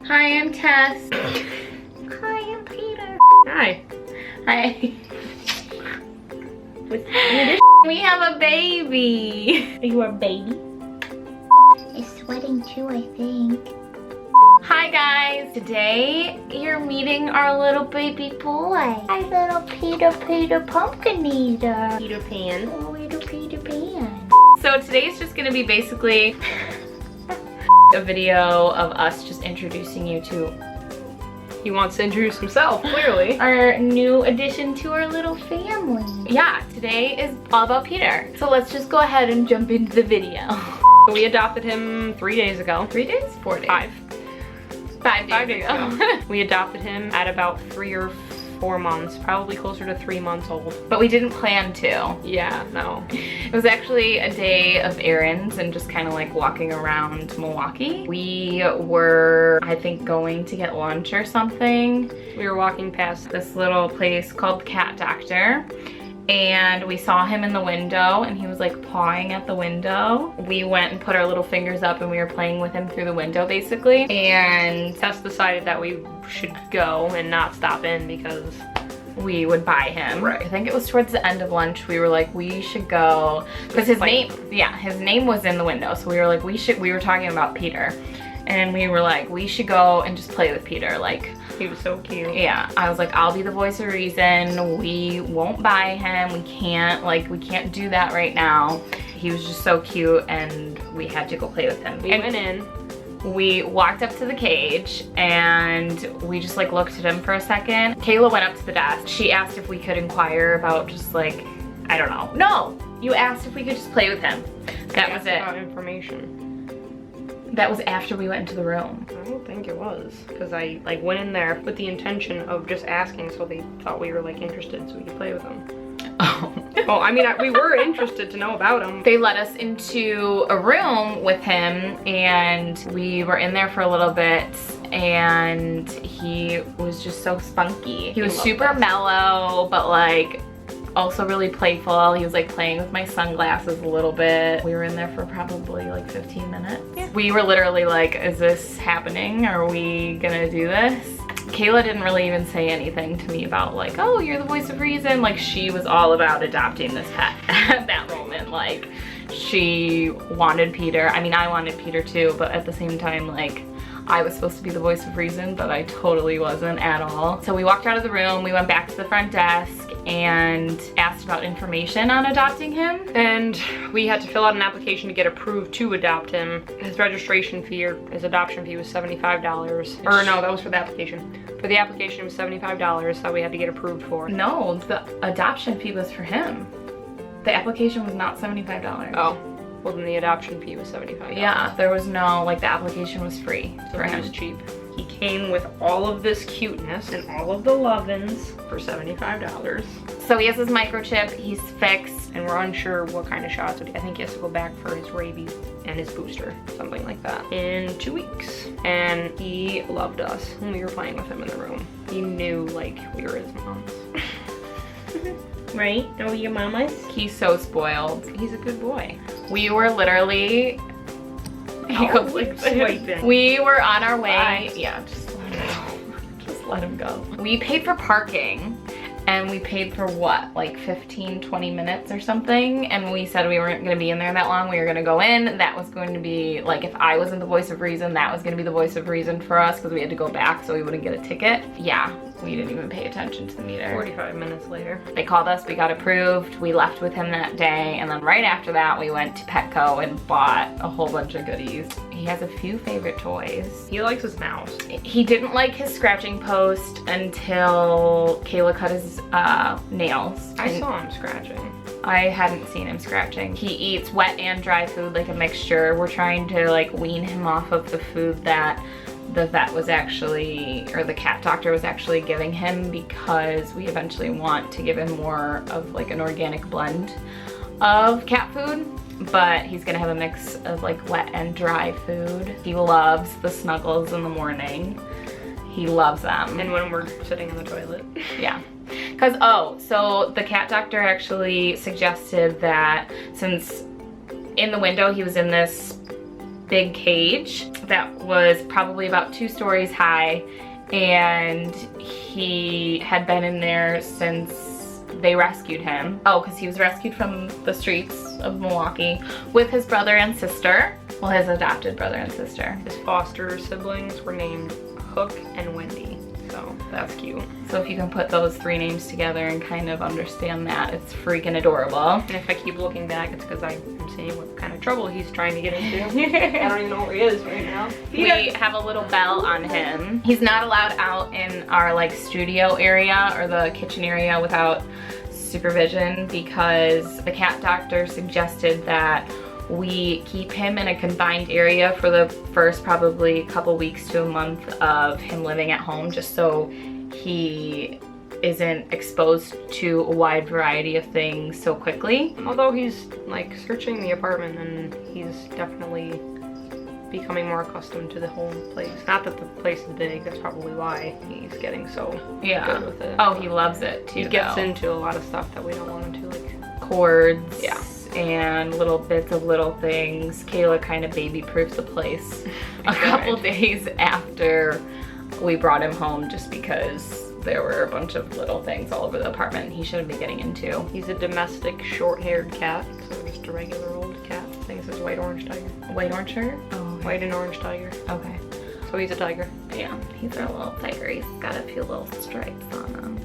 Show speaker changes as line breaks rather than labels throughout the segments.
Hi, I'm Tess. Hi, I'm Peter.
Hi.
Hi. We have a baby.
Are you our baby?
He's sweating too, I think. Hi guys, today you're meeting our little baby boy. Hi little Peter Pumpkin Eater.
Peter Pan.
Oh, little Peter Pan. So today's just gonna be basically a video of us just introducing you to
He wants to introduce himself, clearly.
our new addition to our little family. Yeah, today is all about Peter. So let's just go ahead and jump into the video.
We adopted him 3 days ago.
3 days? 4 days?
5 days ago. We adopted him at about 3 or 4 months, probably closer to 3 months old.
But we didn't plan to.
Yeah, no.
It was actually a day of errands and just kind of like walking around Milwaukee. We were, I think, going to get lunch or something.
We were walking past
This little place called Cat Doctor. And we saw him in the window and he was like pawing at the window. We went and put our little fingers up and we were playing with him through the window basically. And
Tess decided that we should go and not stop in because
we would buy him.
Right.
I think it was towards the end of lunch. We were like, we should go, because his name was in the window. So we were like, we were talking about Peter. And we were like, we should go and just play with Peter. Like,
he was so cute.
yeah, I was like, I'll be the voice of reason. We won't buy him. We can't do that right now. He was just so cute and we had to go play with him.
We went in.
We walked up to the cage and we just like looked at him for a second. Kayla went up to the desk. She asked if we could inquire about just like, I don't know. No, you asked if we could just play with him. That was it.
About information.
That was after we went into the room.
I don't think it was, because I like went in there with the intention of just asking, so they thought we were like interested, so we could play with them.
Oh.
Well, I mean, we were interested to know about him.
They let us into a room with him and we were in there for a little bit and he was just so spunky. He was super mellow, but like also really playful. He was like playing with my sunglasses a little bit. We were in there for probably like 15 minutes. Yeah. We were literally like, is this happening? Are we gonna do this? Kayla didn't really even say anything to me about like, oh, you're the voice of reason. Like she was all about adopting this pet at that moment. Like she wanted Peter. I mean, I wanted Peter too, but at the same time, like I was supposed to be the voice of reason, but I totally wasn't at all. So we walked out of the room, we went back to the front desk and asked about information on adopting him.
And we had to fill out an application to get approved to adopt him. His registration fee or his adoption fee was $75. Or no, that was for the application. For the application it was $75 that we had to get approved for.
No, the adoption fee was for him. The application was not $75.
Oh. Well, then the adoption fee was $75.
Yeah, there was no, like the application was free
So
for
he
him.
was cheap. He came with all of this cuteness and all of the love-ins for $75.
So he has his microchip, he's fixed.
And we're unsure what kind of shots. I think he has to go back for his rabies and his booster, something like that, in 2 weeks. And he loved us when we were playing with him in the room. He knew like we were his moms. Right? Are we your mamas?
He's so spoiled.
He's a good boy.
We were literally, he goes like
swiping.
We were on our way.
Bye.
Yeah, just let him go. Just let him go. We paid for parking and we paid for what, like 15, 20 minutes or something. And we said we weren't gonna be in there that long. We were gonna go in. That was going to be like, if I wasn't the voice of reason, that was gonna be the voice of reason for us because we had to go back so we wouldn't get a ticket. Yeah, we didn't even pay attention to the meter.
45 minutes later.
They called us, we got approved, we left with him that day, and then right after that we went to Petco and bought a whole bunch of goodies. He has a few favorite toys.
He likes his mouse.
He didn't like his scratching post until Kayla cut his nails.
I saw him scratching.
I hadn't seen him scratching. He eats wet and dry food, like a mixture. We're trying to like wean him off of the food that the vet was actually, or the cat doctor was actually giving him, because we eventually want to give him more of like an organic blend of cat food, but he's gonna have a mix of like wet and dry food. He loves the snuggles in the morning. He loves them.
And when we're sitting in the toilet.
Yeah. Because, so the cat doctor actually suggested that since in the window he was in this big cage that was probably about 2 stories high, and he had been in there since they rescued him. Oh, because he was rescued from the streets of Milwaukee with his brother and sister. Well, his adopted brother and sister.
His foster siblings were named Hook and Wendy. So that's cute.
So if you can put those 3 names together and kind of understand that, it's freaking adorable.
And if I keep looking back, it's because I'm seeing what kind of trouble he's trying to get into. I don't even know where he is right now.
We have a little bell on him. He's not allowed out in our like studio area or the kitchen area without supervision, because the cat doctor suggested that we keep him in a confined area for the first probably couple weeks to a month of him living at home, just so he isn't exposed to a wide variety of things so quickly.
Although he's like searching the apartment and he's definitely becoming more accustomed to the whole place. Not that the place is big, that's probably why he's getting so good with it.
Oh, he loves it too.
He gets into a lot of stuff that we don't want him to, like
cords.
Yeah.
And little bits of little things. Kayla kind of baby-proofed the place a couple days after we brought him home, just because there were a bunch of little things all over the apartment he shouldn't be getting into.
He's a domestic short-haired cat, so just a regular old cat. I think it says white orange tiger.
White orange tiger? Oh, okay.
White and orange tiger.
Okay.
So he's a tiger.
Yeah, he's our little tiger. He's got a few little stripes on him.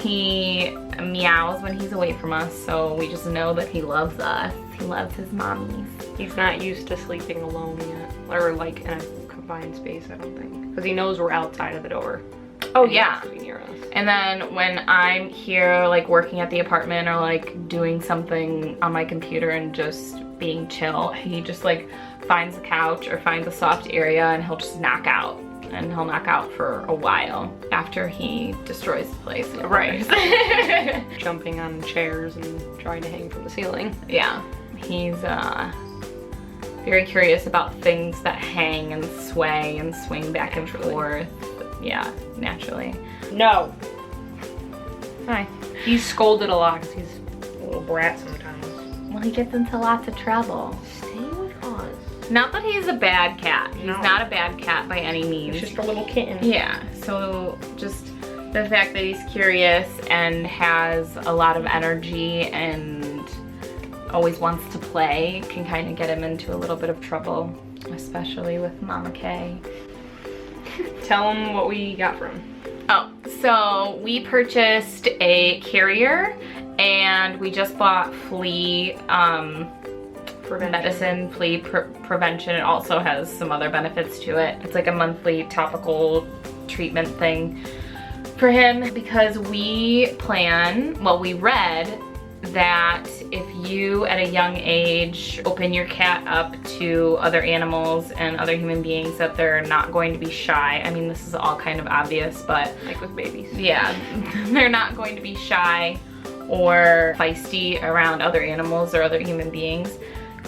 He meows when he's away from us, so we just know that he loves us. He loves his mommies.
He's not used to sleeping alone yet, or like in a confined space, I don't think, because he knows we're outside of the door.
Oh yeah.
He wants to be near us.
And then when I'm here like working at the apartment or like doing something on my computer and just being chill, he just like finds a couch or finds a soft area and he'll just knock out. And he'll knock out for a while after he destroys the place.
Right. Jumping on chairs and trying to hang from the ceiling.
Yeah. He's very curious about things that hang and sway and swing back and forth. Yeah, naturally.
No. Hi. He's scolded a lot because he's a little brat sometimes.
Well, he gets into lots of trouble.
Stay with us.
Not that he's a bad cat. He's not a bad cat by any means.
He's just a little kitten.
Yeah, so just the fact that he's curious and has a lot of energy and always wants to play can kind of get him into a little bit of trouble, especially with Mama Kay.
Tell him what we got from him.
Oh, so we purchased a carrier and we just bought flea medicine, flea prevention. It also has some other benefits to it. It's like a monthly topical treatment thing for him, because we read that if you at a young age open your cat up to other animals and other human beings, that they're not going to be shy. I mean, this is all kind of obvious, but
like with babies.
Yeah, they're not going to be shy or feisty around other animals or other human beings,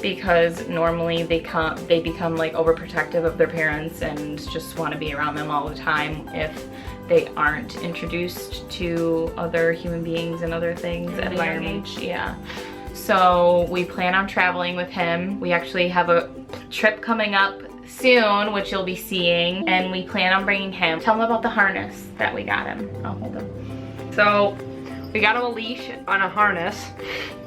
because normally they become like overprotective of their parents and just want to be around them all the time if they aren't introduced to other human beings and other things at a young age. Yeah. So we plan on traveling with him. We actually have a trip coming up soon, which you'll be seeing, and we plan on bringing him. Tell him about the harness that we got him. I'll hold him.
So we got him a leash on a harness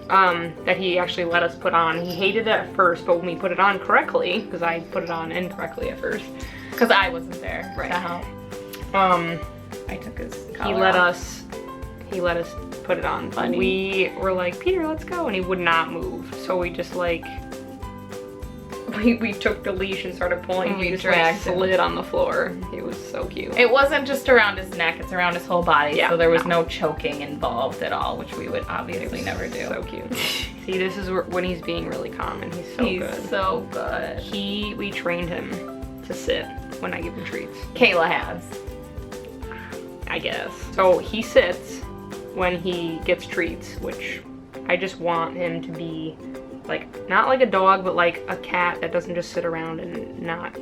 that he actually let us put on. He hated it at first, but when we put it on correctly, because I put it on incorrectly at first,
because I wasn't there
right.
to help. I took his collar off.
He let us put it on.
Funny.
We were like, Peter, let's go, and he would not move. So we just like we took the leash and started pulling.
And we
just
dragged
like, slid on the floor. He was so cute.
It wasn't just around his neck, it's around his whole body.
Yeah,
so there was no choking involved at all, which we would obviously never do.
So cute. See, this is when he's being really calm, and he's
so good.
We trained him to sit when I give him treats.
Kayla has,
I guess. So he sits when he gets treats, which I just want him to be like, not like a dog, but like a cat that doesn't just sit around and not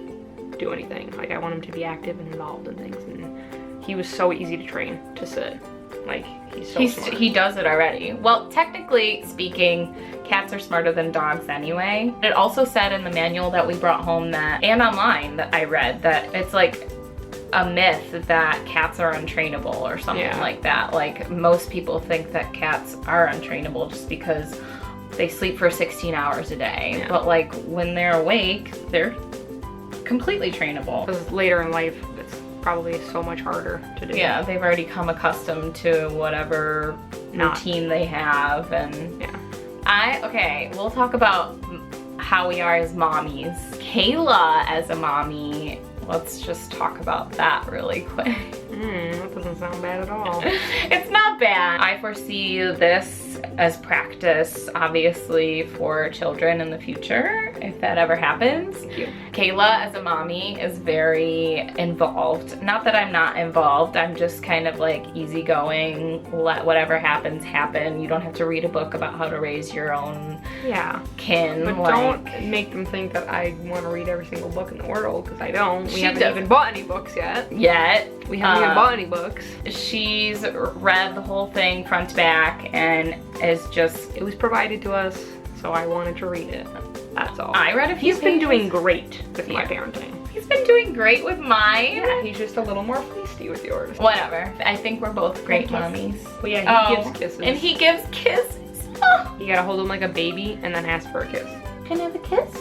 do anything. Like, I want him to be active and involved in things, and he was so easy to train to sit. Like, he's so smart.
He does it already. Well, technically speaking, cats are smarter than dogs anyway. It also said in the manual that we brought home that, and online that I read, that it's like a myth that cats are untrainable or something like that. Like, most people think that cats are untrainable just because they sleep for 16 hours a day. But like, when they're awake, they're completely trainable.
Because later in life, it's probably so much harder to do.
Yeah, they've already come accustomed to whatever routine they have. And okay, we'll talk about how we are as mommies. Kayla as a mommy, let's just talk about that really quick.
That doesn't sound bad at all.
It's not bad. I foresee this as practice, obviously, for children in the future, if that ever happens. Kayla as a mommy is very involved. Not that I'm not involved, I'm just kind of like easygoing, let whatever happens happen. You don't have to read a book about how to raise your own kin.
But
like,
don't make them think that I want to read every single book in the world, because I don't. We haven't even bought any books yet. We haven't even bought any books. She's
read the whole thing front to back and is just...
It was provided to us, so I wanted to read it. That's all.
I read a few
He's been doing great with my parenting.
He's been doing great with mine.
Yeah, he's just a little more feisty with yours.
Whatever. I think we're both great mommies.
Well, yeah, he gives kisses.
And he gives kisses. Oh.
You gotta hold him like a baby and then ask for a kiss.
Can I have a kiss?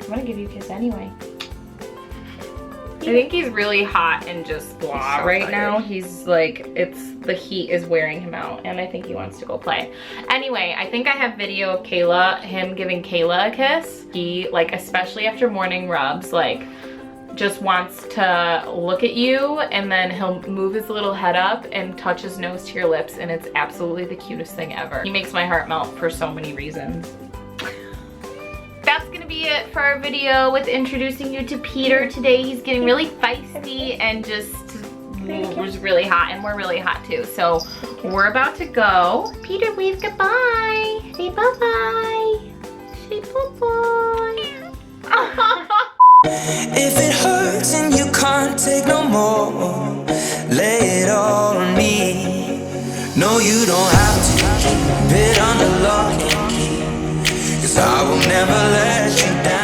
I'm gonna give you a kiss anyway. I think he's really hot and just blah right now. He's like, the heat is wearing him out, and I think he wants to go play. Anyway, I think I have video of him giving Kayla a kiss. He, like, especially after morning rubs, like, just wants to look at you, and then he'll move his little head up and touch his nose to your lips, and it's absolutely the cutest thing ever. He makes my heart melt for so many reasons. That's gonna be it for our video with introducing you to Peter today. He's getting really feisty and just was really hot, and we're really hot too. So we're about to go. Peter, wave goodbye. Say bye-bye. Say bye-bye.
If it hurts and you can't take no more, lay it all on me. No, you don't have to keep it on the lock and key, 'cause I will never let you down.